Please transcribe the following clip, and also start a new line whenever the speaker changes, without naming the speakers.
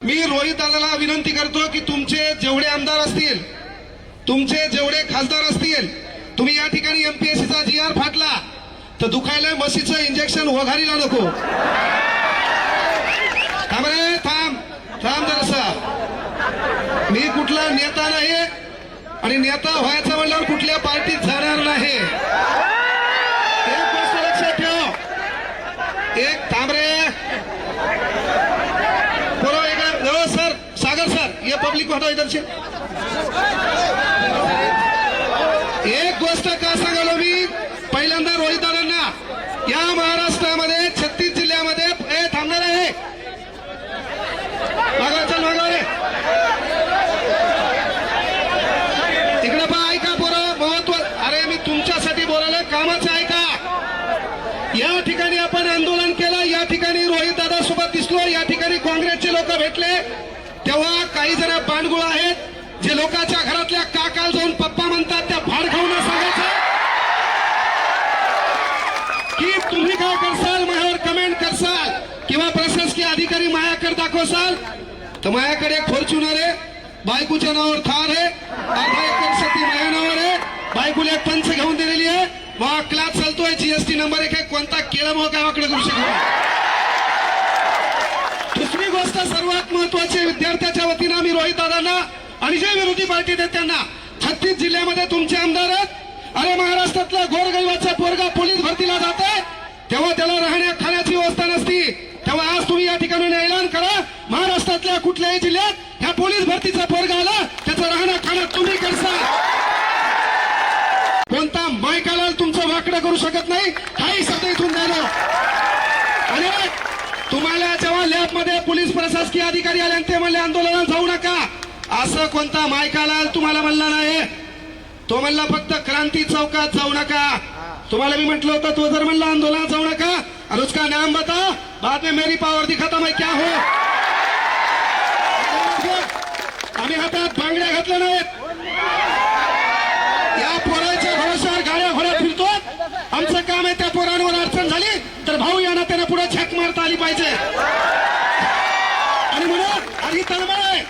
मी रोहित दादाला विनंती करतो की तुमचे जेवढे आमदार असतील, तुमचे जेवढे खासदार असतील, तुम्ही या ठिकाणी एमपीएससीचा जीआर फाटला तर दुखायला म्हशीचं इंजेक्शन वघारीला नको. थांब रे, थांब थांब जरासा. मी कुठला नेता नाही आणि नेता व्हायचं म्हणल्यावर कुठल्या पार्टीत जाणार नाही. एक गोष्ट लक्षात ठेव. एक थांब रे. सर सागर सर, ये पब्लिक को हटाओ इधर से. एक गोष्ट का सांगालो मी पहिल्यांदा रोहित दादांना, या महाराष्ट्रामध्ये 36 जिल्ह्यामध्ये थांबणार आहे. मागवा चल, मागवा रे. इकडे पहा, ऐका पोरं, महत्व. अरे मी तुमच्यासाठी बोलायला कामाचं आहे का? या ठिकाणी आपण आंदोलन केलं, या ठिकाणी रोहित दादा सोबत दिसलो, या ठिकाणी काँग्रेसचे लोक भेटले. तेव्हा काही जण बांडगुळ आहेत जे लोकांच्या घरातल्या काकाला जाऊन पप्पा म्हणतात, त्या भाड खाऊन सांगायचं की तुम्ही काय करसाल, माझ्यावर कमेंट करसाल किंवा प्रशासकीय अधिकारी माझ्याकडे दाखवसाल तर माझ्याकडे एक फॉर्च्युनर आहे, बायकोच्या नावावर थार आहे, अर्धा एकर शेती माझ्या नावावर आहे, बायकोला एक पंच घेऊन दिलेली आहे, मग क्लास चालतोय, जीएसटी नंबर 1 आहे, कोणता केळं मग गावाकडे करू शकतो. दुसरी गोष्ट सर्वात महत्वाची, विद्यार्थ्याच्या वतीनं आम्ही रोहित दादांना आणि जे विरोधी पार्टी आहेत त्यांना, 36 जिल्ह्यामध्ये तुमचे आमदार आहेत. अरे महाराष्ट्रातला गोरगरिबाचा पोरगा पोलीस भरतीला जाते तेव्हा त्याला राहण्या खाण्याची व्यवस्था नसती, तेव्हा आज तुम्ही या ठिकाणी ऐलान करा, महाराष्ट्रातल्या कुठल्याही जिल्ह्यात ह्या पोलीस भरतीचा पोरगा आला त्याचं राहणं खाणं तुम्ही करसाल. कोणता मायकाला तुमचं वाकडं करू शकत नाही, काही शब्द इथून द्यालो. आणि तुम्हाला जेव्हा लॅबमध्ये पोलीस प्रशासकीय अधिकारी आले ते म्हणले आंदोलनात जाऊ नका, असं कोणता मायकाला तुम्हाला म्हणला नाही. तो म्हणला फक्त क्रांती चौकात जाऊ नका. तुम्हाला मी म्हटलं होतं, तो जर म्हणला आंदोलनात जाऊ नका और उसका नाम बता, बाद में मेरी पावर दिखाता मैं क्या हो. आम्ही हातात बांगड्या घातल्या नाहीत, या पोराच्या भरोशावर गाड्या घोड्या फिरतो. आमचं काम आहे त्या पोरांवर अडचण झाली तर भाऊ यांना त्यांना पुढे झक मारता आली पाहिजे. आणि म्हणून आधी तळमळ आहे.